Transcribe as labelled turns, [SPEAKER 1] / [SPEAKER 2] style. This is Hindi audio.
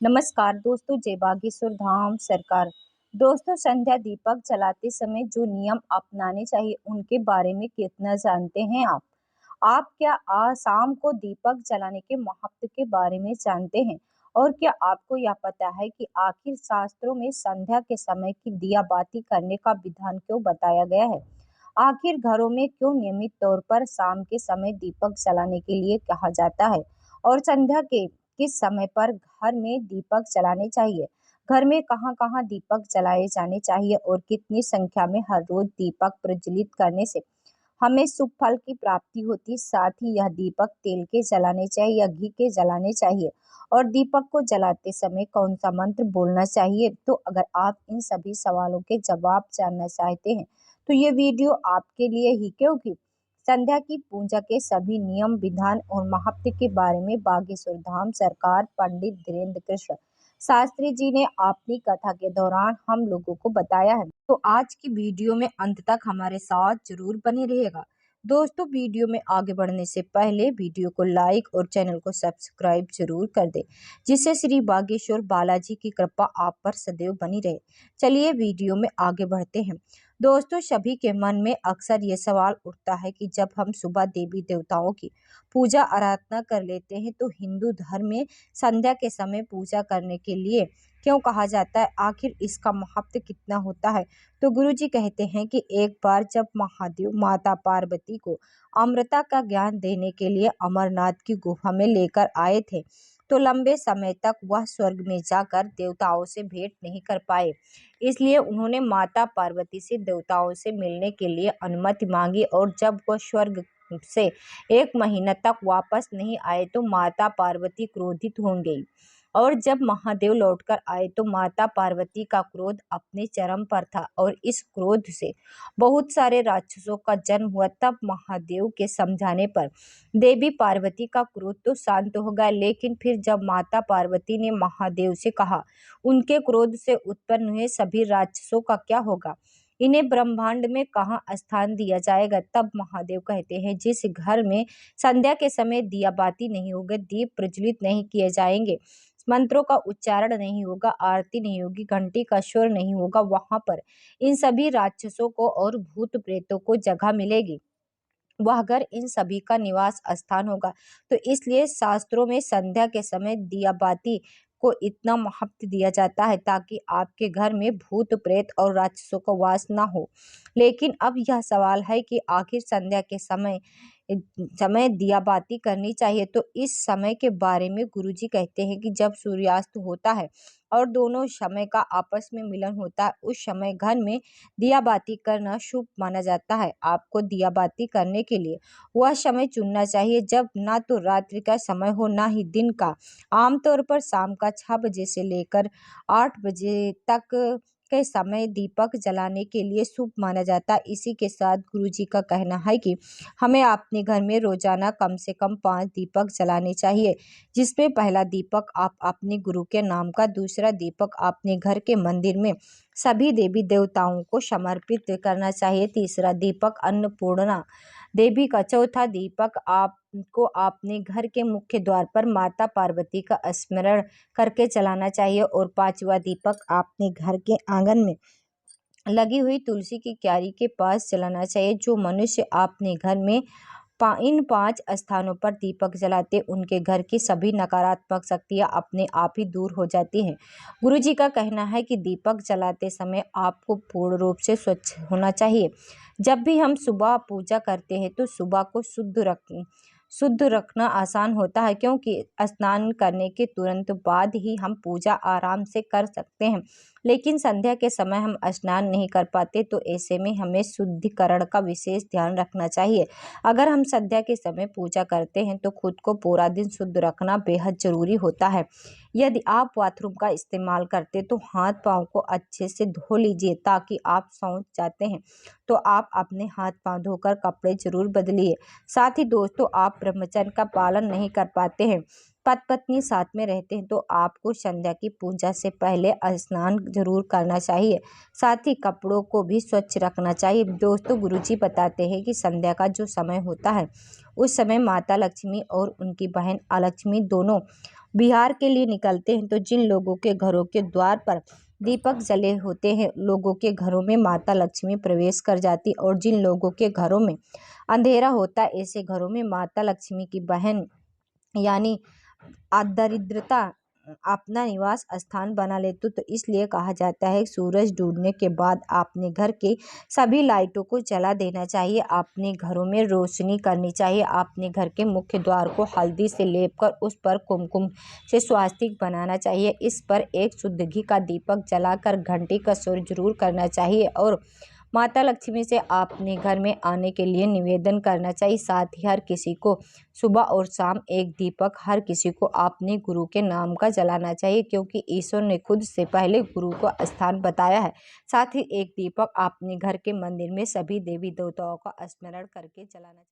[SPEAKER 1] नमस्कार दोस्तों, जय बागेश्वर धाम सरकार। दोस्तों, संध्या दीपक जलाते समय जो नियम अपनाने चाहिए उनके बारे में कितना जानते हैं आप? आप क्या शाम को दीपक जलाने के महत्व के बारे में जानते हैं? और क्या आपको यह पता है कि आखिर शास्त्रों में संध्या के समय की दिया बाती करने का विधान क्यों बताया गया है? आखिर घरों में क्यों नियमित तौर पर शाम के समय दीपक जलाने के लिए कहा जाता है? और संध्या के किस समय पर घर में दीपक जलाने चाहिए? घर में कहाँ-कहाँ दीपक जलाए जाने चाहिए और कितनी संख्या में हर रोज दीपक प्रज्वलित करने से हमें शुभ फल की प्राप्ति होती? साथ ही यह दीपक तेल के जलाने चाहिए या घी के जलाने चाहिए? और दीपक को जलाते समय कौन सा मंत्र बोलना चाहिए? तो अगर आप इन सभी सवालों के जवाब जानना चाहते हैं तो ये वीडियो आपके लिए ही, क्योंकि संध्या की पूजा के सभी नियम विधान और महत्व के बारे में बागेश्वर धाम सरकार पंडित धीरेन्द्र कृष्ण शास्त्री जी ने अपनी कथा के दौरान हम लोगों को बताया है। तो आज की वीडियो में अंत तक हमारे साथ जरूर बने रहेगा। दोस्तों, वीडियो में आगे बढ़ने से पहले वीडियो को लाइक और चैनल को सब्सक्राइब जरूर कर दे, जिससे श्री बागेश्वर बालाजी की कृपा आप पर सदैव बनी रहे। चलिए वीडियो में आगे बढ़ते हैं। दोस्तों, सभी के मन में अक्सर ये सवाल उठता है कि जब हम सुबह देवी देवताओं की पूजा आराधना कर लेते हैं तो हिंदू धर्म में संध्या के समय पूजा करने के लिए क्यों कहा जाता है? आखिर इसका महत्व कितना होता है? तो गुरुजी कहते हैं कि एक बार जब महादेव माता पार्वती को अमृता का ज्ञान देने के लिए अमरनाथ की गुफा में लेकर आए थे, तो लंबे समय तक वह स्वर्ग में जाकर देवताओं से भेंट नहीं कर पाए। इसलिए उन्होंने माता पार्वती से देवताओं से मिलने के लिए अनुमति मांगी, और जब वह स्वर्ग से 1 महीना तक वापस नहीं आए तो माता पार्वती क्रोधित हो गई। और जब महादेव लौटकर आए तो माता पार्वती का क्रोध अपने चरम पर था, और इस क्रोध से बहुत सारे राक्षसों का जन्म हुआ। तब महादेव के समझाने पर देवी पार्वती का क्रोध तो शांत हो गया, लेकिन फिर जब माता पार्वती ने महादेव से कहा उनके क्रोध से उत्पन्न हुए सभी राक्षसों का क्या होगा, इन्हें ब्रह्मांड में कहाँ स्थान दिया जाएगा, तब महादेव कहते हैं जिस घर में संध्या के समय दिया बाती नहीं होगा, दीप प्रज्वलित नहीं किए जाएंगे, मंत्रों का उच्चारण नहीं होगा, आरती नहीं होगी, घंटी का शोर नहीं होगा, वहां पर इन सभी राक्षसों को और भूत प्रेतों को जगह मिलेगी। वह घर इन सभी का निवास स्थान होगा। तो इसलिए शास्त्रों में संध्या के समय दिया बाती को इतना महत्व दिया जाता है ताकि आपके घर में भूत प्रेत और राक्षसों का वास ना हो। लेकिन अब यह सवाल है कि आखिर संध्या के समय समय दिया बाती करनी चाहिए। तो इस समय के बारे में गुरुजी कहते हैं कि जब सूर्यास्त होता है और दोनों समय का आपस में मिलन होता है, उस समय घर में दिया बाती करना शुभ माना जाता है। आपको दिया बाती करने के लिए वह समय चुनना चाहिए जब ना तो रात्रि का समय हो ना ही दिन का। आमतौर पर शाम का 6 बजे से लेकर 8 बजे तक के समय दीपक जलाने के लिए शुभ माना जाता है। इसी के साथ गुरुजी का कहना है कि हमें अपने घर में रोजाना कम से कम 5 दीपक जलाने चाहिए, जिसमें पहला दीपक आप अपने गुरु के नाम का, दूसरा दीपक अपने घर के मंदिर में सभी देवी देवताओं को समर्पित करना चाहिए, तीसरा दीपक अन्नपूर्णा देवी का, चौथा दीपक आपको अपने घर के मुख्य द्वार पर माता पार्वती का स्मरण करके जलाना चाहिए, और पांचवा दीपक अपने घर के आंगन में लगी हुई तुलसी की क्यारी के पास जलाना चाहिए। जो मनुष्य अपने घर में इन 5 स्थानों पर दीपक जलाते उनके घर की सभी नकारात्मक शक्तियां अपने आप ही दूर हो जाती हैं। गुरुजी का कहना है कि दीपक जलाते समय आपको पूर्ण रूप से स्वच्छ होना चाहिए। जब भी हम सुबह पूजा करते हैं तो सुबह को शुद्ध रखना आसान होता है, क्योंकि स्नान करने के तुरंत बाद ही हम पूजा आराम से कर सकते हैं। लेकिन संध्या के समय हम स्नान नहीं कर पाते, तो ऐसे में हमें शुद्धिकरण का विशेष ध्यान रखना चाहिए। अगर हम संध्या के समय पूजा करते हैं तो खुद को पूरा दिन शुद्ध रखना बेहद जरूरी होता है। यदि आप बाथरूम का इस्तेमाल करते तो हाथ पाँव को अच्छे से धो लीजिए, ताकि आप शौच जाते हैं तो आप अपने हाथ पाँव धोकर कपड़े जरूर बदलिए। साथ ही दोस्तों, आप ब्रह्मचर्य का पालन नहीं कर पाते हैं, पति पत्नी साथ में रहते हैं, तो आपको संध्या की पूजा से पहले स्नान जरूर करना चाहिए। साथ ही कपड़ों को भी स्वच्छ रखना चाहिए। दोस्तों, गुरुजी बताते हैं कि संध्या का जो समय होता है उस समय माता लक्ष्मी और उनकी बहन अलक्ष्मी दोनों बिहार के लिए निकलते हैं तो जिन लोगों के घरों के द्वार पर दीपक जले होते हैं, लोगों के घरों में माता लक्ष्मी प्रवेश कर जाती। और जिन लोगों के घरों में अंधेरा होता है, ऐसे घरों में माता लक्ष्मी की बहन यानी दरिद्रता अपना निवास स्थान बना लेते। तो इसलिए कहा जाता है सूरज डूबने के बाद अपने घर के सभी लाइटों को जला देना चाहिए, अपने घरों में रोशनी करनी चाहिए, अपने घर के मुख्य द्वार को हल्दी से लेपकर उस पर कुमकुम से स्वास्तिक बनाना चाहिए। इस पर एक शुद्ध घी का दीपक जलाकर घंटी का स्वर जरूर करना चाहिए और माता लक्ष्मी से अपने घर में आने के लिए निवेदन करना चाहिए। साथ ही हर किसी को सुबह और शाम एक दीपक हर किसी को अपने गुरु के नाम का जलाना चाहिए, क्योंकि ईश्वर ने खुद से पहले गुरु को स्थान बताया है। साथ ही एक दीपक अपने घर के मंदिर में सभी देवी देवताओं का स्मरण करके जलाना चाहिए।